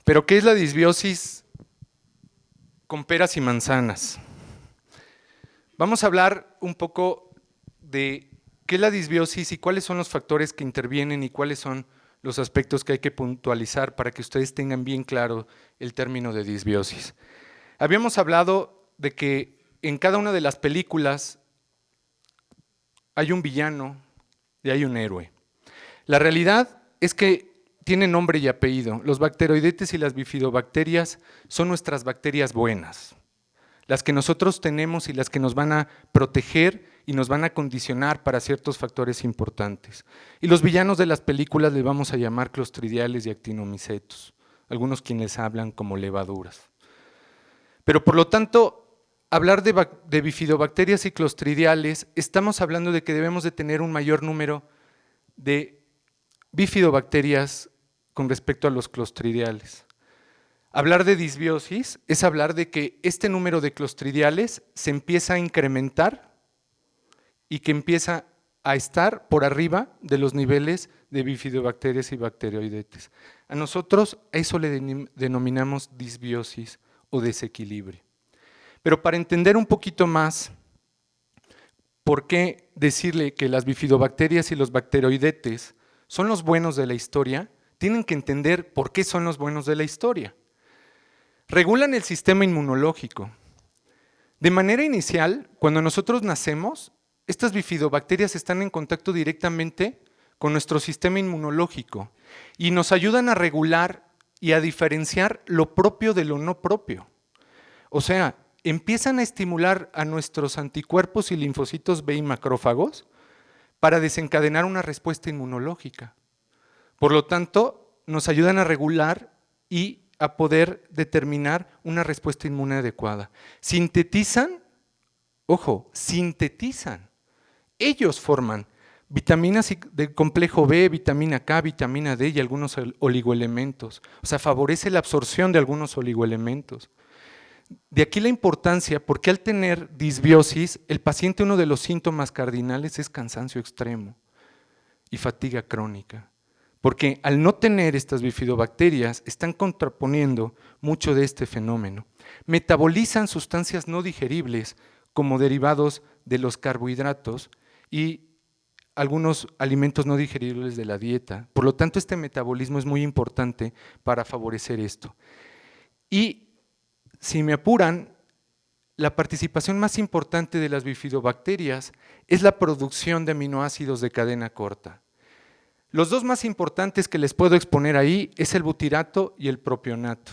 Pero ¿qué es la disbiosis con peras y manzanas? Vamos a hablar un poco de qué es la disbiosis y cuáles son los factores que intervienen y cuáles son los aspectos que hay que puntualizar para que ustedes tengan bien claro el término de disbiosis. Habíamos hablado de que en cada una de las películas hay un villano y hay un héroe. La realidad es que tienen nombre y apellido. Los bacteroidetes y las bifidobacterias son nuestras bacterias buenas, las que nosotros tenemos y las que nos van a proteger y nos van a condicionar para ciertos factores importantes. Y los villanos de las películas les vamos a llamar clostridiales y actinomicetos, algunos quienes hablan como levaduras. Pero por lo tanto, hablar de bifidobacterias y clostridiales, estamos hablando de que debemos de tener un mayor número de bifidobacterias con respecto a los clostridiales. Hablar de disbiosis es hablar de que este número de clostridiales se empieza a incrementar y que empieza a estar por arriba de los niveles de bifidobacterias y bacteroidetes. A nosotros a eso le denominamos disbiosis o desequilibrio. Pero para entender un poquito más por qué decirle que las bifidobacterias y los bacteroidetes son los buenos de la historia, tienen que entender por qué son los buenos de la historia. Regulan el sistema inmunológico. De manera inicial, cuando nosotros nacemos, estas bifidobacterias están en contacto directamente con nuestro sistema inmunológico y nos ayudan a regular y a diferenciar lo propio de lo no propio. O sea, empiezan a estimular a nuestros anticuerpos y linfocitos B y macrófagos para desencadenar una respuesta inmunológica. Por lo tanto, nos ayudan a regular y a poder determinar una respuesta inmune adecuada. Sintetizan, ojo, sintetizan. Ellos forman vitaminas del complejo B, vitamina K, vitamina D y algunos oligoelementos. O sea, favorece la absorción de algunos oligoelementos. De aquí la importancia, porque al tener disbiosis, el paciente, uno de los síntomas cardinales es cansancio extremo y fatiga crónica. Porque al no tener estas bifidobacterias, están contraponiendo mucho de este fenómeno. Metabolizan sustancias no digeribles como derivados de los carbohidratos y algunos alimentos no digeribles de la dieta. Por lo tanto, este metabolismo es muy importante para favorecer esto. Y si me apuran, la participación más importante de las bifidobacterias es la producción de aminoácidos de cadena corta. Los dos más importantes que les puedo exponer ahí es el butirato y el propionato.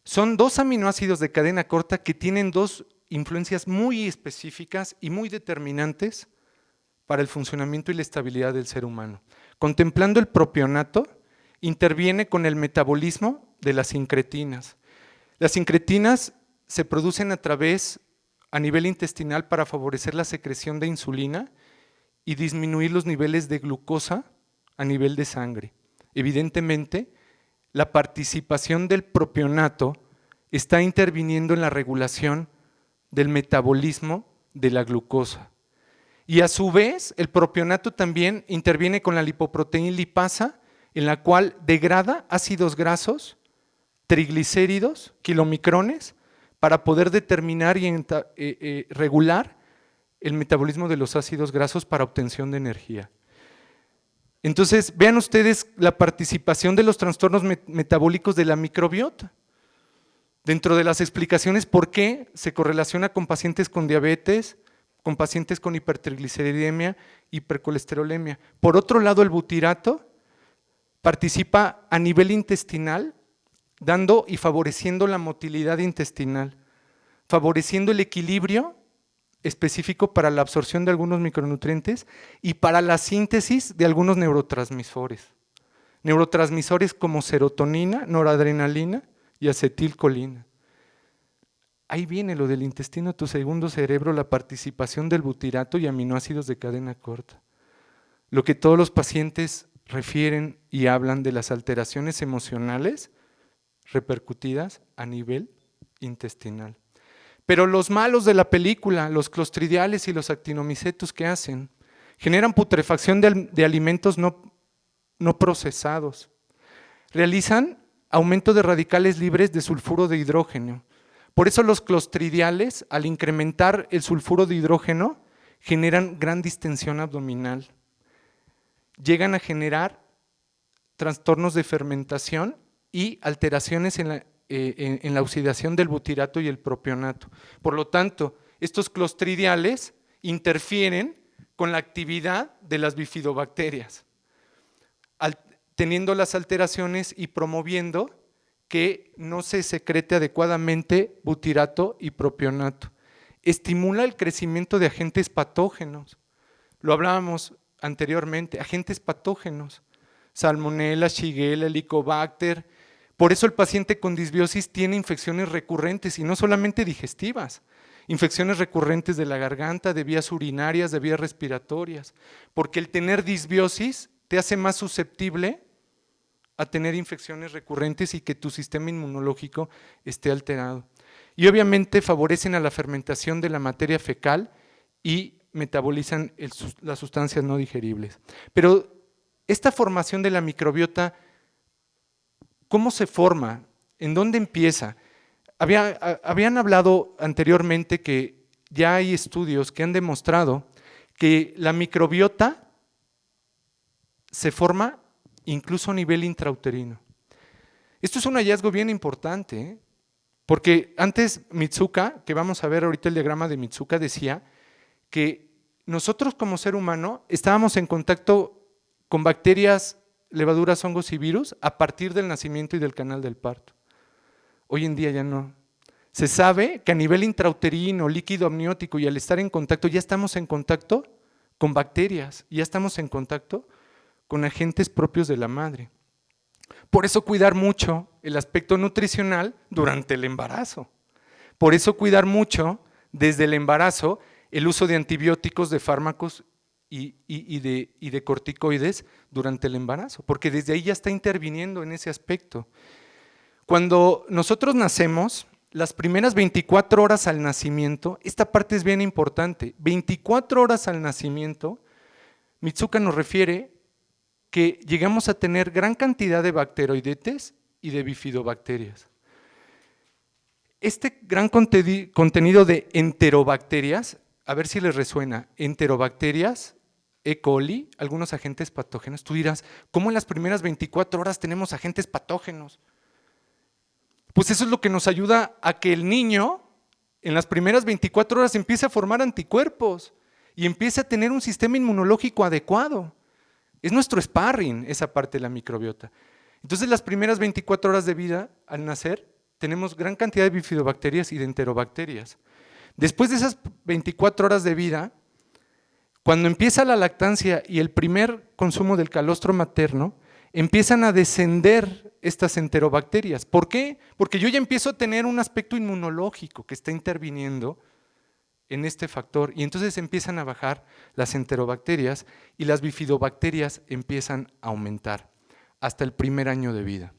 Son dos aminoácidos de cadena corta que tienen dos influencias muy específicas y muy determinantes para el funcionamiento y la estabilidad del ser humano. Contemplando el propionato, interviene con el metabolismo de las sincretinas. Las sincretinas se producen a nivel intestinal para favorecer la secreción de insulina y disminuir los niveles de glucosa a nivel de sangre. Evidentemente, la participación del propionato está interviniendo en la regulación del metabolismo de la glucosa. Y a su vez, el propionato también interviene con la lipoproteína lipasa, en la cual degrada ácidos grasos, triglicéridos, kilomicrones, para poder determinar y regular el metabolismo de los ácidos grasos para obtención de energía. Entonces, vean ustedes la participación de los trastornos metabólicos de la microbiota. Dentro de las explicaciones por qué se correlaciona con pacientes con diabetes, con pacientes con hipertrigliceridemia, hipercolesterolemia. Por otro lado, el butirato participa a nivel intestinal, dando y favoreciendo la motilidad intestinal, favoreciendo el equilibrio específico para la absorción de algunos micronutrientes y para la síntesis de algunos neurotransmisores. Neurotransmisores como serotonina, noradrenalina y acetilcolina. Ahí viene lo del intestino, tu segundo cerebro, la participación del butirato y aminoácidos de cadena corta. Lo que todos los pacientes refieren y hablan de las alteraciones emocionales repercutidas a nivel intestinal. Pero los malos de la película, los clostridiales y los actinomicetos, ¿qué hacen? Generan putrefacción de alimentos no procesados. Realizan aumento de radicales libres de sulfuro de hidrógeno. Por eso los clostridiales, al incrementar el sulfuro de hidrógeno, generan gran distensión abdominal. Llegan a generar trastornos de fermentación y alteraciones en la oxidación del butirato y el propionato. Por lo tanto, estos clostridiales interfieren con la actividad de las bifidobacterias, teniendo las alteraciones y promoviendo que no se secrete adecuadamente butirato y propionato. Estimula el crecimiento de agentes patógenos. Lo hablábamos anteriormente, agentes patógenos. Salmonella, Shigella, Helicobacter. Por eso el paciente con disbiosis tiene infecciones recurrentes y no solamente digestivas, infecciones recurrentes de la garganta, de vías urinarias, de vías respiratorias, porque el tener disbiosis te hace más susceptible a tener infecciones recurrentes y que tu sistema inmunológico esté alterado. Y obviamente favorecen a la fermentación de la materia fecal y metabolizan las sustancias no digeribles. Pero esta formación de la microbiota, ¿cómo se forma? ¿En dónde empieza? Habían hablado anteriormente que ya hay estudios que han demostrado que la microbiota se forma incluso a nivel intrauterino. Esto es un hallazgo bien importante, porque antes Mitsuka, que vamos a ver ahorita el diagrama de Mitsuka, decía que nosotros como ser humano estábamos en contacto con bacterias, levaduras, hongos y virus a partir del nacimiento y del canal del parto. Hoy en día ya no. Se sabe que a nivel intrauterino, líquido amniótico y al estar en contacto, ya estamos en contacto con bacterias, ya estamos en contacto con agentes propios de la madre. Por eso cuidar mucho el aspecto nutricional durante el embarazo. Por eso cuidar mucho desde el embarazo el uso de antibióticos, de fármacos y de corticoides durante el embarazo, porque desde ahí ya está interviniendo en ese aspecto. Cuando nosotros nacemos, las primeras 24 horas al nacimiento, esta parte es bien importante, 24 horas al nacimiento, Mitsuka nos refiere que llegamos a tener gran cantidad de bacteroidetes y de bifidobacterias. Este gran contenido de enterobacterias, a ver si les resuena, enterobacterias, E. coli, algunos agentes patógenos. Tú dirás, ¿cómo en las primeras 24 horas tenemos agentes patógenos? Pues eso es lo que nos ayuda a que el niño en las primeras 24 horas empiece a formar anticuerpos y empiece a tener un sistema inmunológico adecuado. Es nuestro sparring esa parte de la microbiota. Entonces las primeras 24 horas de vida al nacer tenemos gran cantidad de bifidobacterias y de enterobacterias. Después de esas 24 horas de vida, cuando empieza la lactancia y el primer consumo del calostro materno, empiezan a descender estas enterobacterias. ¿Por qué? Porque yo ya empiezo a tener un aspecto inmunológico que está interviniendo en este factor y entonces empiezan a bajar las enterobacterias y las bifidobacterias empiezan a aumentar hasta el primer año de vida.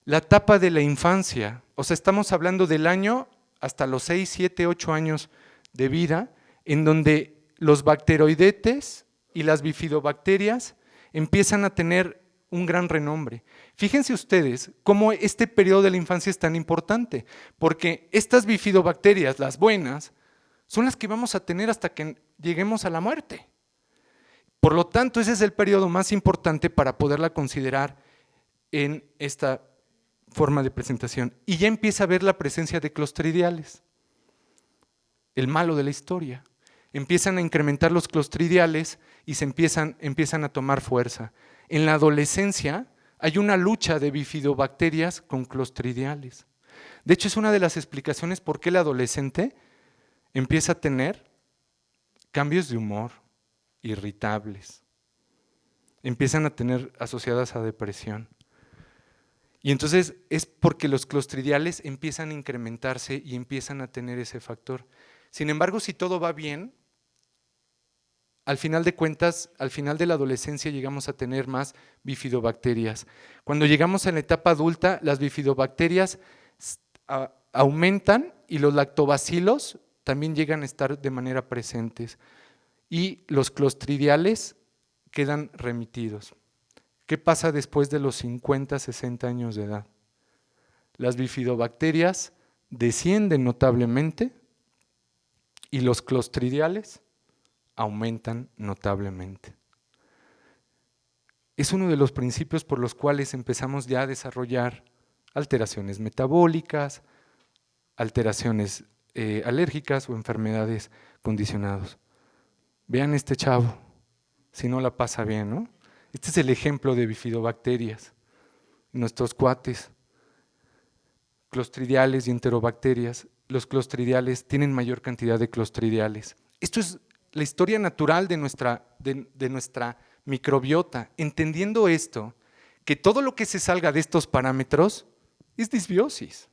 La etapa de la infancia, o sea, estamos hablando del año hasta los 6, 7, 8 años de vida, en donde los bacteroidetes y las bifidobacterias empiezan a tener un gran renombre. Fíjense ustedes cómo este periodo de la infancia es tan importante, porque estas bifidobacterias, las buenas, son las que vamos a tener hasta que lleguemos a la muerte. Por lo tanto, ese es el periodo más importante para poderla considerar en esta forma de presentación. Y ya empieza a ver la presencia de clostridiales, el malo de la historia. Empiezan a incrementar los clostridiales y se empiezan a tomar fuerza. En la adolescencia hay una lucha de bifidobacterias con clostridiales. De hecho, es una de las explicaciones por qué el adolescente empieza a tener cambios de humor, irritables, empiezan a tener asociadas a depresión. Y entonces es porque los clostridiales empiezan a incrementarse y empiezan a tener ese factor. Sin embargo, si todo va bien, al final de cuentas, al final de la adolescencia llegamos a tener más bifidobacterias. Cuando llegamos a la etapa adulta, las bifidobacterias aumentan y los lactobacilos también llegan a estar de manera presentes y los clostridiales quedan remitidos. ¿Qué pasa después de los 50, 60 años de edad? Las bifidobacterias descienden notablemente y los clostridiales aumentan notablemente. Es uno de los principios por los cuales empezamos ya a desarrollar alteraciones metabólicas, alteraciones alérgicas o enfermedades condicionadas. Vean este chavo, si no la pasa bien, ¿no? Este es el ejemplo de bifidobacterias, nuestros cuates, clostridiales y enterobacterias. Los clostridiales tienen mayor cantidad de clostridiales. Esto es la historia natural de nuestra microbiota. Entendiendo esto, que todo lo que se salga de estos parámetros es disbiosis.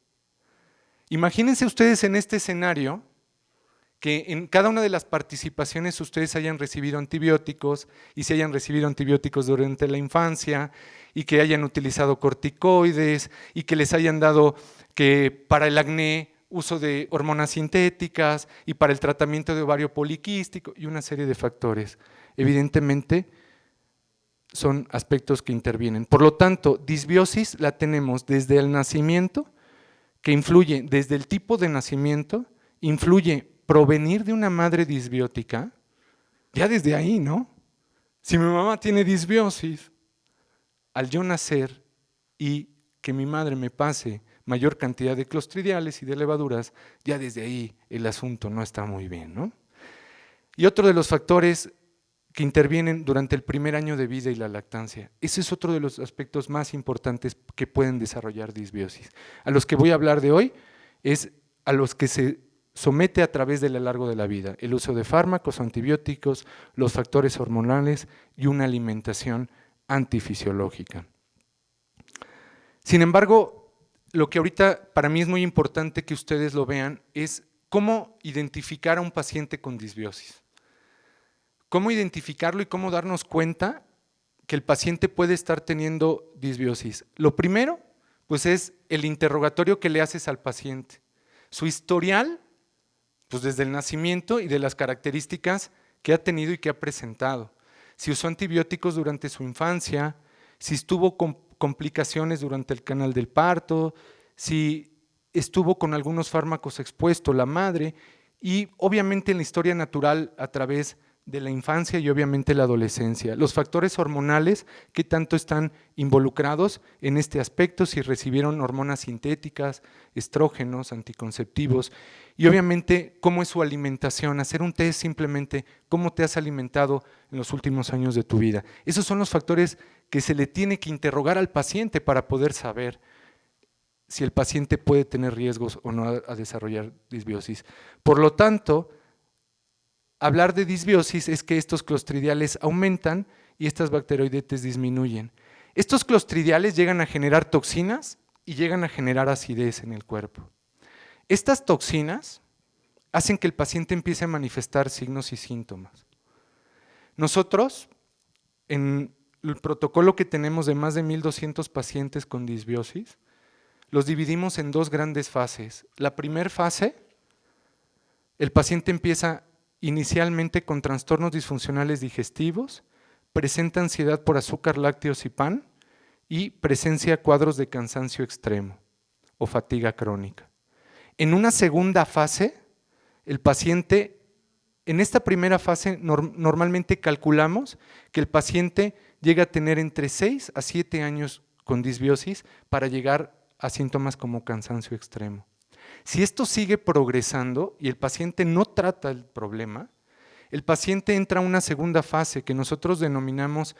Imagínense ustedes en este escenario que en cada una de las participaciones ustedes hayan recibido antibióticos y se hayan recibido antibióticos durante la infancia y que hayan utilizado corticoides y que les hayan dado que para el acné uso de hormonas sintéticas y para el tratamiento de ovario poliquístico y una serie de factores. Evidentemente son aspectos que intervienen. Por lo tanto, disbiosis la tenemos desde el nacimiento, que influye desde el tipo de nacimiento, influye provenir de una madre disbiótica, ya desde ahí, ¿no? Si mi mamá tiene disbiosis, al yo nacer y que mi madre me pase mayor cantidad de clostridiales y de levaduras, ya desde ahí el asunto no está muy bien, ¿no? Y otro de los factores que intervienen durante el primer año de vida y la lactancia. Ese es otro de los aspectos más importantes que pueden desarrollar disbiosis. A los que voy a hablar de hoy es a los que se somete a través del largo de la vida, el uso de fármacos, antibióticos, los factores hormonales y una alimentación antifisiológica. Sin embargo, lo que ahorita para mí es muy importante que ustedes lo vean es cómo identificar a un paciente con disbiosis. Cómo identificarlo y cómo darnos cuenta que el paciente puede estar teniendo disbiosis. Lo primero, pues es el interrogatorio que le haces al paciente. Su historial, pues desde el nacimiento y de las características que ha tenido y que ha presentado. Si usó antibióticos durante su infancia, si estuvo con complicaciones durante el canal del parto, si estuvo con algunos fármacos expuesto la madre y obviamente en la historia natural a través de la infancia y obviamente la adolescencia. Los factores hormonales, qué tanto están involucrados en este aspecto, si recibieron hormonas sintéticas, estrógenos, anticonceptivos y obviamente cómo es su alimentación, hacer un test simplemente, cómo te has alimentado en los últimos años de tu vida. Esos son los factores que se le tiene que interrogar al paciente para poder saber si el paciente puede tener riesgos o no a desarrollar disbiosis. Por lo tanto, hablar de disbiosis es que estos clostridiales aumentan y estas bacteroidetes disminuyen. Estos clostridiales llegan a generar toxinas y llegan a generar acidez en el cuerpo. Estas toxinas hacen que el paciente empiece a manifestar signos y síntomas. Nosotros, en el protocolo que tenemos de más de 1,200 pacientes con disbiosis, los dividimos en dos grandes fases. La primera fase, el paciente empieza inicialmente con trastornos disfuncionales digestivos, presenta ansiedad por azúcar, lácteos y pan y presencia cuadros de cansancio extremo o fatiga crónica. En una segunda fase, el paciente, en esta primera fase normalmente calculamos que el paciente llega a tener entre 6 a 7 años con disbiosis para llegar a síntomas como cansancio extremo. Si esto sigue progresando y el paciente no trata el problema, el paciente entra a una segunda fase que nosotros denominamos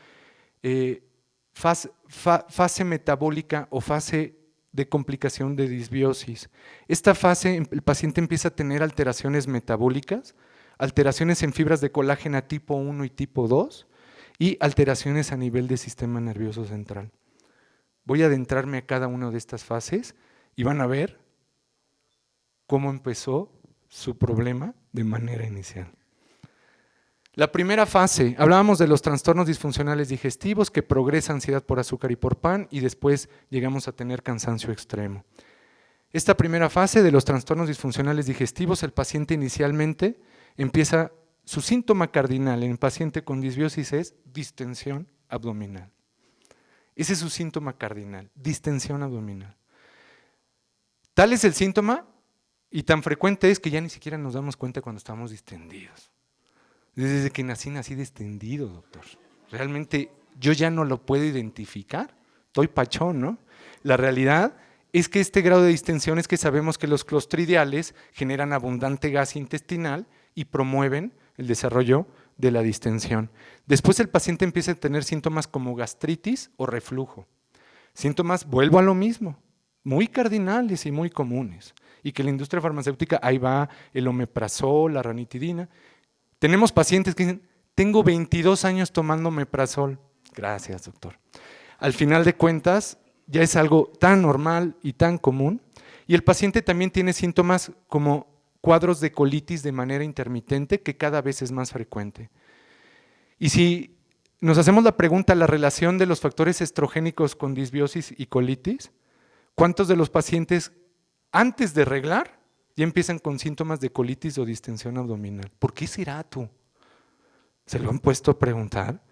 fase metabólica o fase de complicación de disbiosis. Esta fase, el paciente empieza a tener alteraciones metabólicas, alteraciones en fibras de colágeno tipo 1 y tipo 2 y alteraciones a nivel del sistema nervioso central. Voy a adentrarme a cada una de estas fases y van a ver cómo empezó su problema de manera inicial. La primera fase, hablábamos de los trastornos disfuncionales digestivos que progresa ansiedad por azúcar y por pan y después llegamos a tener cansancio extremo. Esta primera fase de los trastornos disfuncionales digestivos, el paciente inicialmente empieza, su síntoma cardinal en el paciente con disbiosis es distensión abdominal. Ese es su síntoma cardinal, distensión abdominal. Tal es el síntoma y tan frecuente es que ya ni siquiera nos damos cuenta cuando estamos distendidos. Desde que nací distendido, doctor. Realmente yo ya no lo puedo identificar. Estoy pachón, ¿no? La realidad es que este grado de distensión es que sabemos que los clostridiales generan abundante gas intestinal y promueven el desarrollo de la distensión. Después el paciente empieza a tener síntomas como gastritis o reflujo. Síntomas, vuelvo a lo mismo, muy cardinales y muy comunes. Y que la industria farmacéutica, ahí va el omeprazol, la ranitidina. Tenemos pacientes que dicen, tengo 22 años tomando omeprazol. Gracias, doctor. Al final de cuentas, ya es algo tan normal y tan común. Y el paciente también tiene síntomas como cuadros de colitis de manera intermitente, que cada vez es más frecuente. Y si nos hacemos la pregunta, la relación de los factores estrogénicos con disbiosis y colitis, ¿cuántos de los pacientes antes de reglar ya empiezan con síntomas de colitis o distensión abdominal? ¿Por qué será tú? ¿Se lo han puesto a preguntar?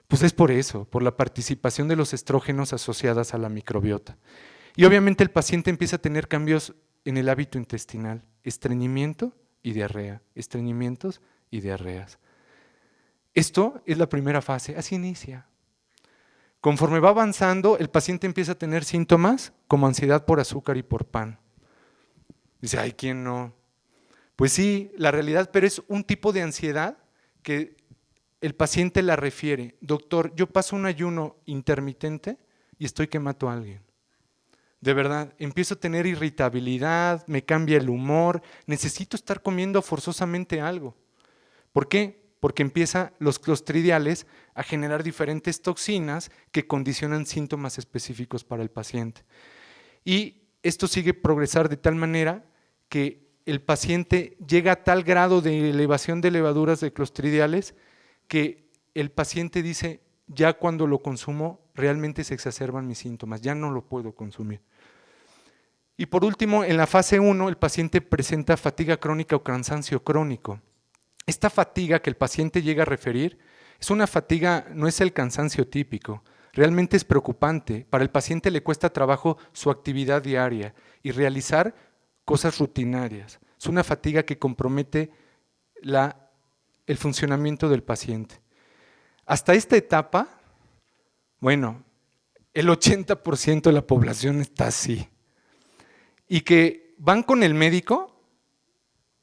Pues es por eso, por la participación de los estrógenos asociadas a la microbiota. Y obviamente el paciente empieza a tener cambios en el hábito intestinal, estreñimiento y diarrea, estreñimientos y diarreas. Esto es la primera fase, así inicia. Conforme va avanzando, el paciente empieza a tener síntomas como ansiedad por azúcar y por pan. Dice, ay, ¿quién no? Pues sí, la realidad, pero es un tipo de ansiedad que el paciente la refiere. Doctor, yo paso un ayuno intermitente y estoy que mato a alguien. De verdad, empiezo a tener irritabilidad, me cambia el humor, necesito estar comiendo forzosamente algo. ¿Por qué? Porque empiezan los clostridiales a generar diferentes toxinas que condicionan síntomas específicos para el paciente. Y esto sigue progresar de tal manera que el paciente llega a tal grado de elevación de levaduras de clostridiales que el paciente dice, ya cuando lo consumo realmente se exacerban mis síntomas, ya no lo puedo consumir. Y por último, en la fase 1, el paciente presenta fatiga crónica o cansancio crónico. Esta fatiga que el paciente llega a referir es una fatiga, no es el cansancio típico, realmente es preocupante. Para el paciente le cuesta trabajo su actividad diaria y realizar cosas rutinarias. Es una fatiga que compromete el funcionamiento del paciente. Hasta esta etapa, bueno, el 80% de la población está así. Y que van con el médico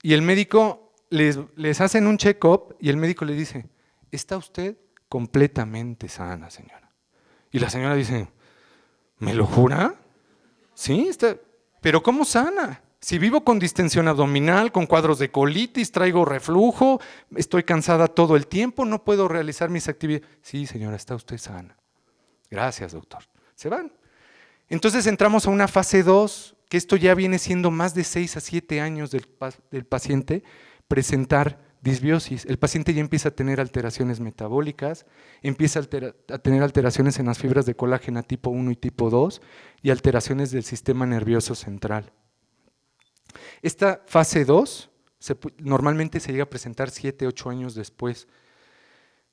y el médico les hacen un check-up y el médico le dice, ¿está usted completamente sana, señora? Y la señora dice, ¿me lo jura? Sí, está, pero ¿cómo sana? Si vivo con distensión abdominal, con cuadros de colitis, traigo reflujo, estoy cansada todo el tiempo, no puedo realizar mis actividades. Sí, señora, está usted sana. Gracias, doctor. Se van. Entonces entramos a una fase 2, que esto ya viene siendo más de 6 a 7 años del paciente presentar disbiosis. El paciente ya empieza a tener alteraciones metabólicas, empieza a tener alteraciones en las fibras de colágeno tipo 1 y tipo 2 y alteraciones del sistema nervioso central. Esta fase 2 normalmente se llega a presentar 7 a 8 años después.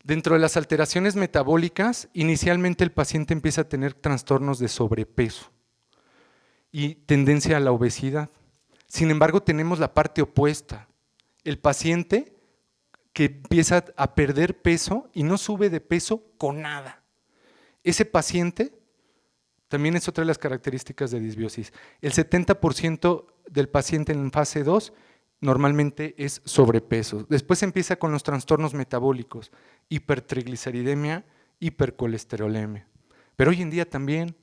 Dentro de las alteraciones metabólicas, inicialmente el paciente empieza a tener trastornos de sobrepeso y tendencia a la obesidad. Sin embargo, tenemos la parte opuesta. El paciente que empieza a perder peso y no sube de peso con nada. Ese paciente también es otra de las características de disbiosis. El 70% del paciente en fase 2 normalmente es sobrepeso. Después empieza con los trastornos metabólicos, hipertrigliceridemia, hipercolesterolemia. Pero hoy en día también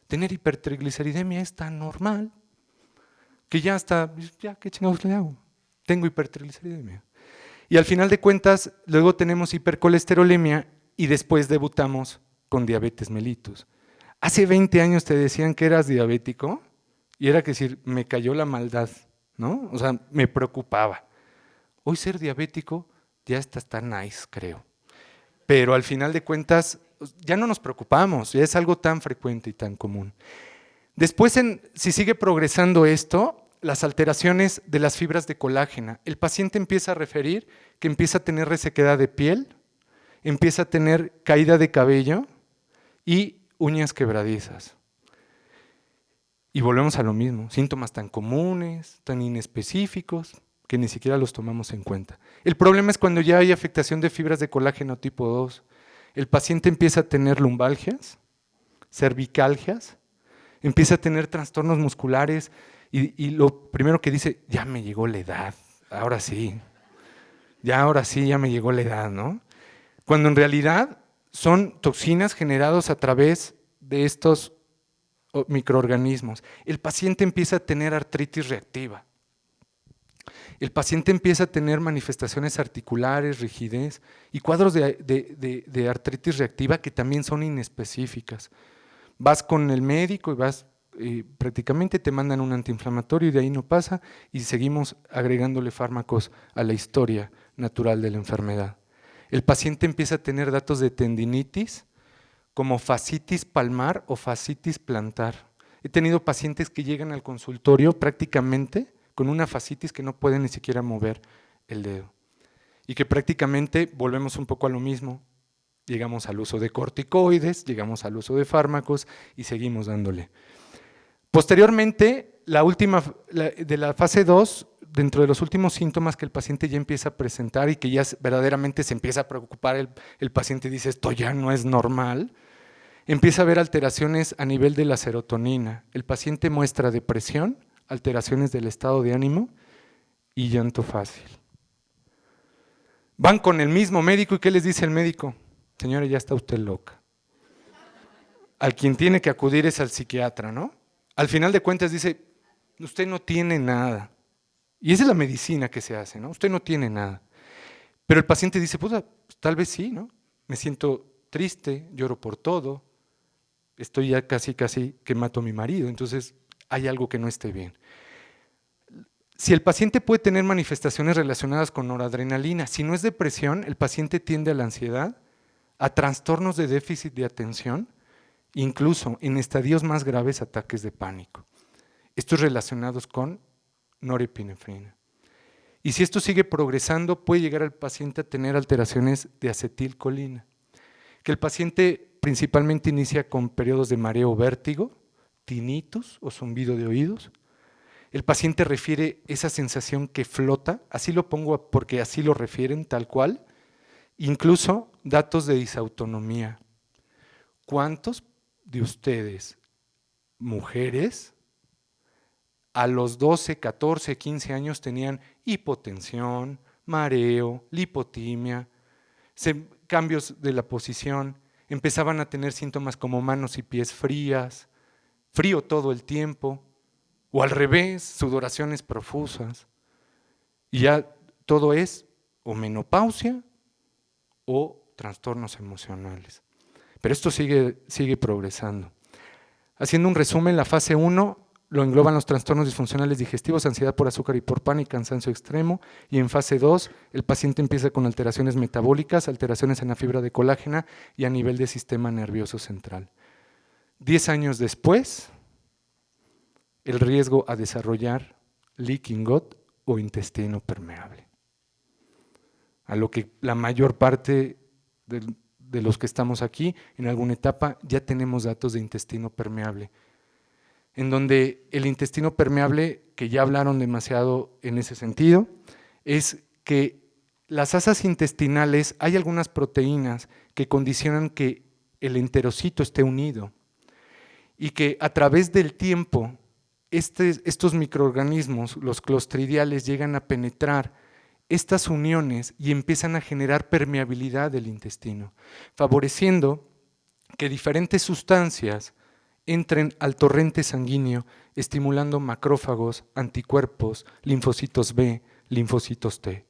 tener hipertrigliceridemia es tan normal que ya está, ya, ¿qué chingados le hago? Tengo hipertrigliceridemia. Y al final de cuentas, luego tenemos hipercolesterolemia y después debutamos con diabetes mellitus. Hace 20 años te decían que eras diabético y era que decir, me cayó la maldad, ¿no? O sea, me preocupaba. Hoy ser diabético ya está nice, creo. Pero al final de cuentas, ya no nos preocupamos, ya es algo tan frecuente y tan común. Después, si sigue progresando esto, las alteraciones de las fibras de colágeno, el paciente empieza a referir que empieza a tener resequedad de piel, empieza a tener caída de cabello y uñas quebradizas. Y volvemos a lo mismo, síntomas tan comunes, tan inespecíficos, que ni siquiera los tomamos en cuenta. El problema es cuando ya hay afectación de fibras de colágeno tipo 2. El paciente empieza a tener lumbalgias, cervicalgias, empieza a tener trastornos musculares y lo primero que dice, ya me llegó la edad, ahora sí, ya me llegó la edad, ¿no? Cuando en realidad son toxinas generadas a través de estos microorganismos. El paciente empieza a tener artritis reactiva. El paciente empieza a tener manifestaciones articulares, rigidez y cuadros de artritis reactiva que también son inespecíficas. Vas con el médico y vas, prácticamente te mandan un antiinflamatorio y de ahí no pasa y seguimos agregándole fármacos a la historia natural de la enfermedad. El paciente empieza a tener datos de tendinitis como fascitis palmar o fascitis plantar. He tenido pacientes que llegan al consultorio prácticamente con una fascitis que no pueden ni siquiera mover el dedo. Y que prácticamente volvemos un poco a lo mismo. Llegamos al uso de corticoides, llegamos al uso de fármacos y seguimos dándole. Posteriormente, de la fase 2, dentro de los últimos síntomas que el paciente ya empieza a presentar y que ya verdaderamente se empieza a preocupar, el paciente dice, esto ya no es normal, empieza a haber alteraciones a nivel de la serotonina. El paciente muestra depresión, alteraciones del estado de ánimo y llanto fácil. Van con el mismo médico y ¿qué les dice el médico? Señora, ya está usted loca. Al quien tiene que acudir es al psiquiatra, ¿no? Al final de cuentas dice, usted no tiene nada. Y esa es la medicina que se hace, ¿no? Usted no tiene nada. Pero el paciente dice, pues tal vez sí, ¿no? Me siento triste, lloro por todo, estoy ya casi que mato a mi marido, entonces hay algo que no esté bien. Si el paciente puede tener manifestaciones relacionadas con noradrenalina, si no es depresión, el paciente tiende a la ansiedad, a trastornos de déficit de atención, incluso en estadios más graves ataques de pánico. Estos relacionados con norepinefrina. Y si esto sigue progresando, puede llegar al paciente a tener alteraciones de acetilcolina, que el paciente principalmente inicia con periodos de mareo o vértigo, tinnitus o zumbido de oídos. El paciente refiere esa sensación que flota, así lo pongo porque así lo refieren tal cual, incluso datos de disautonomía. ¿Cuántos de ustedes, mujeres, a los 12, 14, 15 años tenían hipotensión, mareo, lipotimia, cambios de la posición, empezaban a tener síntomas como manos y pies frías, frío todo el tiempo, o al revés, sudoraciones profusas? Y ya todo es o menopausia o trastornos emocionales. Pero esto sigue progresando. Haciendo un resumen, la fase 1 lo engloban los trastornos disfuncionales digestivos, ansiedad por azúcar y por pan y cansancio extremo. Y en fase 2, el paciente empieza con alteraciones metabólicas, alteraciones en la fibra de colágena y a nivel del sistema nervioso central. 10 años después, el riesgo a desarrollar leaking gut o intestino permeable. A lo que la mayor parte de los que estamos aquí, en alguna etapa, ya tenemos datos de intestino permeable, en donde el intestino permeable, que ya hablaron demasiado en ese sentido, es que las asas intestinales, hay algunas proteínas que condicionan que el enterocito esté unido y que a través del tiempo estos microorganismos, los clostridiales, llegan a penetrar estas uniones y empiezan a generar permeabilidad del intestino, favoreciendo que diferentes sustancias entren al torrente sanguíneo, estimulando macrófagos, anticuerpos, linfocitos B, linfocitos T,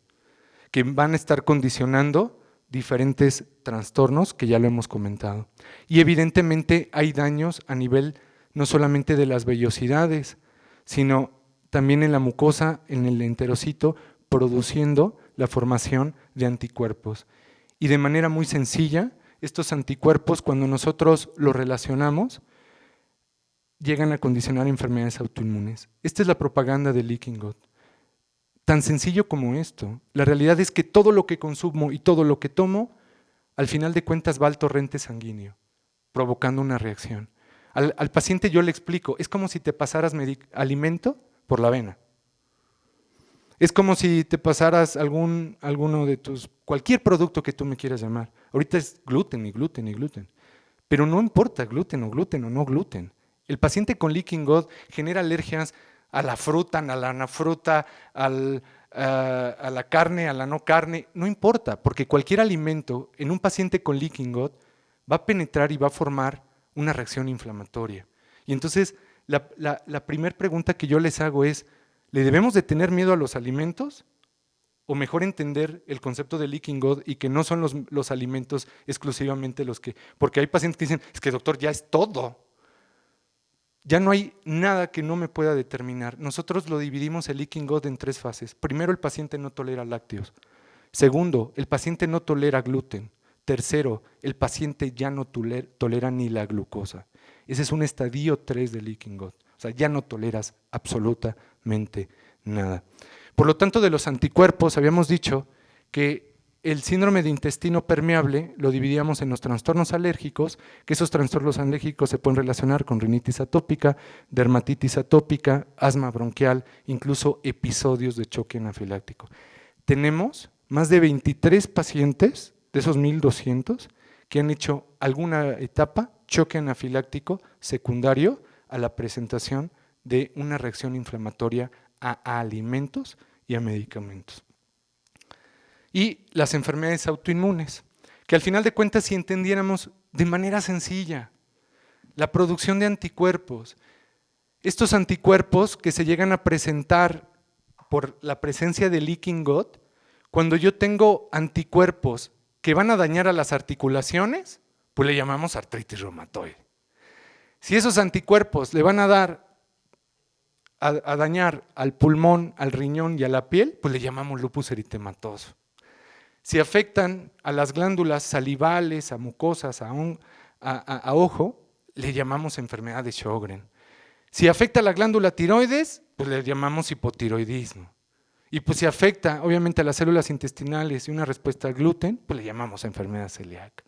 que van a estar condicionando diferentes trastornos que ya lo hemos comentado. Y evidentemente hay daños a nivel no solamente de las vellosidades, sino también en la mucosa, en el enterocito, produciendo la formación de anticuerpos. Y de manera muy sencilla, estos anticuerpos, cuando nosotros los relacionamos, llegan a condicionar enfermedades autoinmunes. Esta es la propaganda del leaking gut. Tan sencillo como esto. La realidad es que todo lo que consumo y todo lo que tomo, al final de cuentas va al torrente sanguíneo. provocando una reacción. Al paciente yo le explico, es como si te pasaras alimento por la vena. Es como si te pasaras alguno de cualquier producto que tú me quieras llamar. Ahorita es gluten y gluten y gluten. Pero no importa gluten o no gluten. El paciente con leaking gut genera alergias a la fruta, a la anafruta, a la carne, a la no carne. No importa, porque cualquier alimento en un paciente con leaking gut va a penetrar y va a formar una reacción inflamatoria. Y entonces la primera pregunta que yo les hago es, ¿le debemos de tener miedo a los alimentos? O mejor entender el concepto de leaking gut y que no son los alimentos exclusivamente los que… Porque hay pacientes que dicen, es que doctor, ya es todo. Ya no hay nada que no me pueda determinar. Nosotros lo dividimos el leaking gut en 3 fases. Primero, el paciente no tolera lácteos. Segundo, el paciente no tolera gluten. Tercero, el paciente ya no tolera ni la glucosa. Ese es un estadio 3 de leaking gut. O sea, ya no toleras absolutamente nada. Por lo tanto, de los anticuerpos, habíamos dicho que el síndrome de intestino permeable lo dividíamos en los trastornos alérgicos, que esos trastornos alérgicos se pueden relacionar con rinitis atópica, dermatitis atópica, asma bronquial, incluso episodios de choque anafiláctico. Tenemos más de 23 pacientes, de esos 1,200, que han hecho alguna etapa choque anafiláctico secundario a la presentación de una reacción inflamatoria a alimentos y a medicamentos. Y las enfermedades autoinmunes, que al final de cuentas, si entendiéramos de manera sencilla, la producción de anticuerpos, estos anticuerpos que se llegan a presentar por la presencia de leaking gut, cuando yo tengo anticuerpos que van a dañar a las articulaciones, pues le llamamos artritis reumatoide. Si esos anticuerpos le van a dar a dañar al pulmón, al riñón y a la piel, pues le llamamos lupus eritematoso. Si afectan a las glándulas salivales, a mucosas, a ojo, le llamamos enfermedad de Sjögren. Si afecta a la glándula tiroides, pues le llamamos hipotiroidismo. Y pues si afecta obviamente a las células intestinales y una respuesta al gluten, pues le llamamos enfermedad celíaca.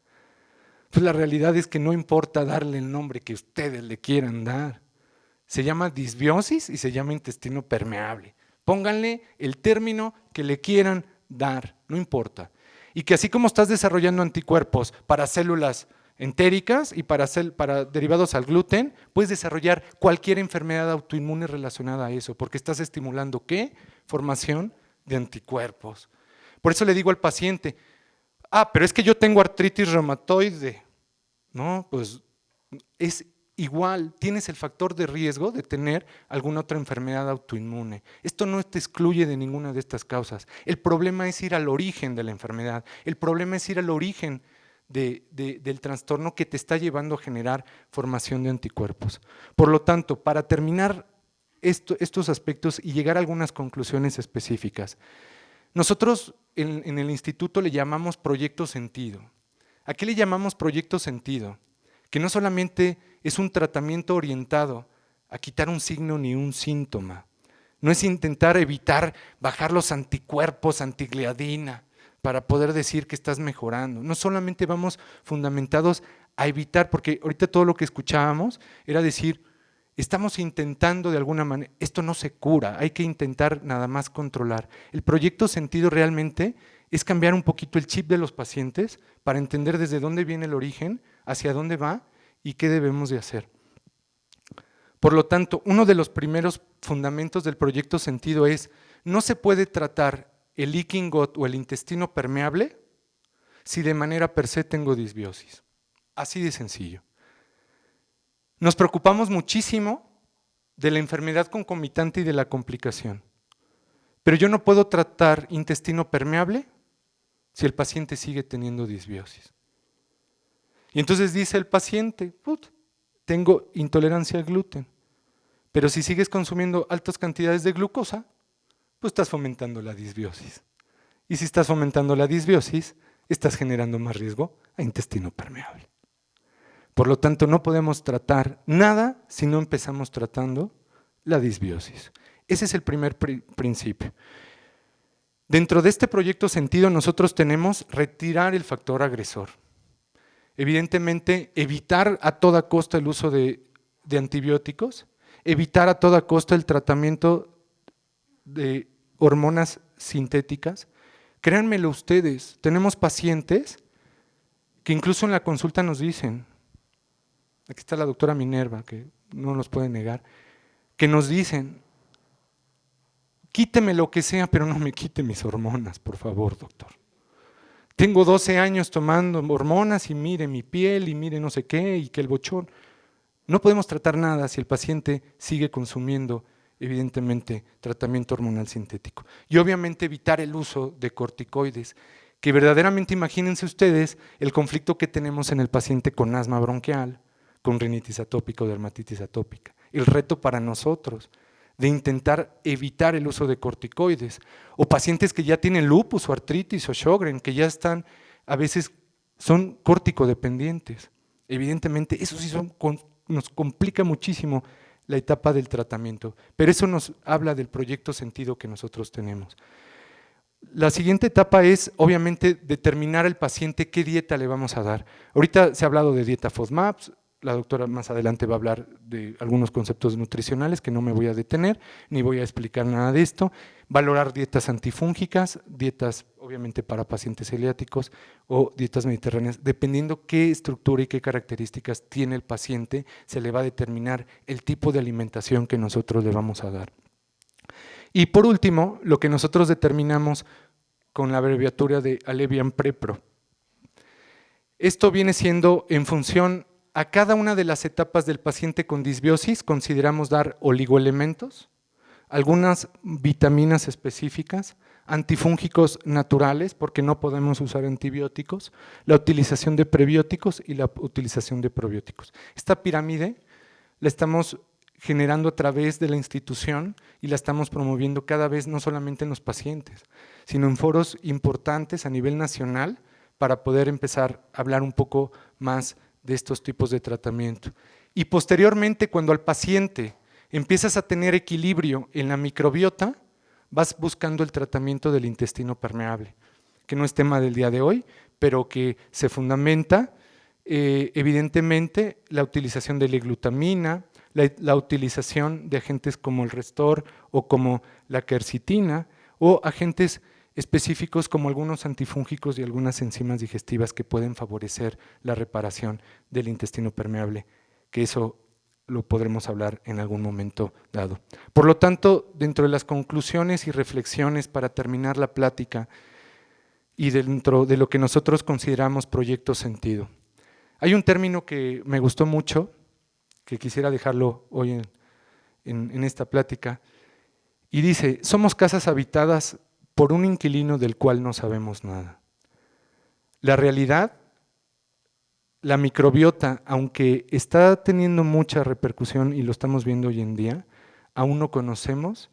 Pues la realidad es que no importa darle el nombre que ustedes le quieran dar. Se llama disbiosis y se llama intestino permeable. Pónganle el término que le quieran dar, no importa. Y que así como estás desarrollando anticuerpos para células entéricas y para derivados al gluten, puedes desarrollar cualquier enfermedad autoinmune relacionada a eso, porque estás estimulando ¿qué? Formación de anticuerpos. Por eso le digo al paciente, pero es que yo tengo artritis reumatoide. No, pues es igual, tienes el factor de riesgo de tener alguna otra enfermedad autoinmune. Esto no te excluye de ninguna de estas causas. El problema es ir al origen de la enfermedad. El problema es ir al origen del trastorno que te está llevando a generar formación de anticuerpos. Por lo tanto, para terminar estos aspectos y llegar a algunas conclusiones específicas, nosotros en el instituto le llamamos proyecto sentido. ¿A qué le llamamos proyecto sentido? Que no solamente es un tratamiento orientado a quitar un signo ni un síntoma. No es intentar evitar bajar los anticuerpos, antigliadina, para poder decir que estás mejorando. No solamente vamos fundamentados a evitar, porque ahorita todo lo que escuchábamos era decir, estamos intentando de alguna manera, esto no se cura, hay que intentar nada más controlar. El proyecto sentido realmente es cambiar un poquito el chip de los pacientes para entender desde dónde viene el origen, hacia dónde va y qué debemos de hacer. Por lo tanto, uno de los primeros fundamentos del proyecto sentido es, no se puede tratar el leaking gut o el intestino permeable si de manera per se tengo disbiosis. Así de sencillo. Nos preocupamos muchísimo de la enfermedad concomitante y de la complicación. Pero yo no puedo tratar intestino permeable si el paciente sigue teniendo disbiosis. Y entonces dice el paciente, tengo intolerancia al gluten, pero si sigues consumiendo altas cantidades de glucosa, pues estás fomentando la disbiosis. Y si estás fomentando la disbiosis, estás generando más riesgo a intestino permeable. Por lo tanto, no podemos tratar nada si no empezamos tratando la disbiosis. Ese es el primer principio. Dentro de este proyecto sentido, nosotros tenemos retirar el factor agresor. Evidentemente, evitar a toda costa el uso de antibióticos, evitar a toda costa el tratamiento de hormonas sintéticas. Créanmelo ustedes, tenemos pacientes que incluso en la consulta nos dicen, aquí está la doctora Minerva, que no nos puede negar, que nos dicen, quíteme lo que sea, pero no me quite mis hormonas, por favor, doctor. Tengo 12 años tomando hormonas y mire mi piel y mire no sé qué y que el bochón. No podemos tratar nada si el paciente sigue consumiendo, evidentemente, tratamiento hormonal sintético. Y obviamente evitar el uso de corticoides, que verdaderamente imagínense ustedes el conflicto que tenemos en el paciente con asma bronquial, con rinitis atópica o dermatitis atópica. El reto para nosotros de intentar evitar el uso de corticoides, o pacientes que ya tienen lupus o artritis o Sjögren, que ya están, a veces son corticodependientes. Evidentemente, eso sí nos complica muchísimo la etapa del tratamiento, pero eso nos habla del proyecto sentido que nosotros tenemos. La siguiente etapa es, obviamente, determinar al paciente qué dieta le vamos a dar. Ahorita se ha hablado de dieta FODMAP, la doctora más adelante va a hablar de algunos conceptos nutricionales que no me voy a detener, ni voy a explicar nada de esto. Valorar dietas antifúngicas, dietas obviamente para pacientes celiáticos o dietas mediterráneas, dependiendo qué estructura y qué características tiene el paciente, se le va a determinar el tipo de alimentación que nosotros le vamos a dar. Y por último, lo que nosotros determinamos con la abreviatura de Alevian-Prepro. Esto viene siendo en función a cada una de las etapas del paciente con disbiosis, consideramos dar oligoelementos, algunas vitaminas específicas, antifúngicos naturales, porque no podemos usar antibióticos, la utilización de prebióticos y la utilización de probióticos. Esta pirámide la estamos generando a través de la institución y la estamos promoviendo cada vez no solamente en los pacientes, sino en foros importantes a nivel nacional para poder empezar a hablar un poco más de estos tipos de tratamiento. Y posteriormente, cuando al paciente empiezas a tener equilibrio en la microbiota, vas buscando el tratamiento del intestino permeable, que no es tema del día de hoy, pero que se fundamenta evidentemente la utilización de la glutamina, la utilización de agentes como el Restor o como la quercitina o agentes específicos como algunos antifúngicos y algunas enzimas digestivas que pueden favorecer la reparación del intestino permeable, que eso lo podremos hablar en algún momento dado. Por lo tanto, dentro de las conclusiones y reflexiones para terminar la plática y dentro de lo que nosotros consideramos proyecto sentido, hay un término que me gustó mucho, que quisiera dejarlo hoy en esta plática, y dice, somos casas habitadas por un inquilino del cual no sabemos nada. La realidad, la microbiota, aunque está teniendo mucha repercusión y lo estamos viendo hoy en día, aún no conocemos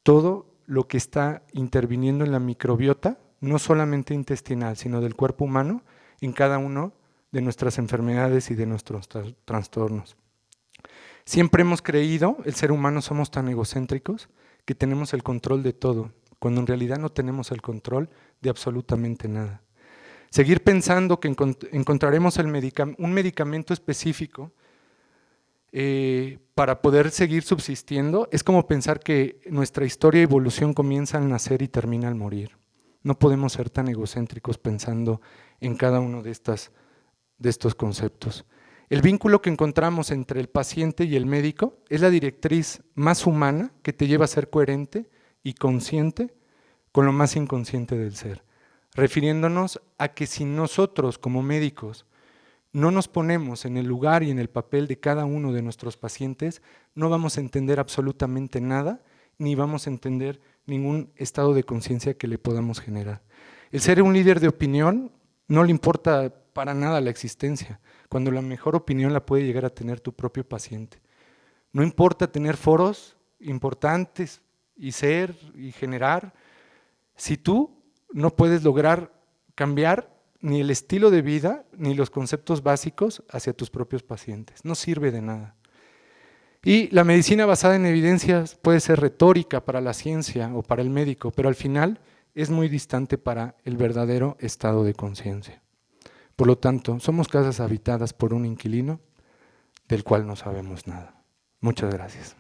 todo lo que está interviniendo en la microbiota, no solamente intestinal, sino del cuerpo humano, en cada uno de nuestras enfermedades y de nuestros trastornos. Siempre hemos creído, el ser humano somos tan egocéntricos, que tenemos el control de todo, cuando en realidad no tenemos el control de absolutamente nada. Seguir pensando que encontraremos un medicamento específico para poder seguir subsistiendo es como pensar que nuestra historia y evolución comienza al nacer y termina al morir. No podemos ser tan egocéntricos pensando en cada uno de estos conceptos. El vínculo que encontramos entre el paciente y el médico es la directriz más humana que te lleva a ser coherente y consciente con lo más inconsciente del ser, refiriéndonos a que si nosotros como médicos no nos ponemos en el lugar y en el papel de cada uno de nuestros pacientes, no vamos a entender absolutamente nada, ni vamos a entender ningún estado de conciencia que le podamos generar. El ser un líder de opinión no le importa para nada la existencia, cuando la mejor opinión la puede llegar a tener tu propio paciente. No importa tener foros importantes y ser y generar, si tú no puedes lograr cambiar ni el estilo de vida ni los conceptos básicos hacia tus propios pacientes, no sirve de nada. Y la medicina basada en evidencias puede ser retórica para la ciencia o para el médico, pero al final es muy distante para el verdadero estado de conciencia. Por lo tanto, somos casas habitadas por un inquilino del cual no sabemos nada. Muchas gracias.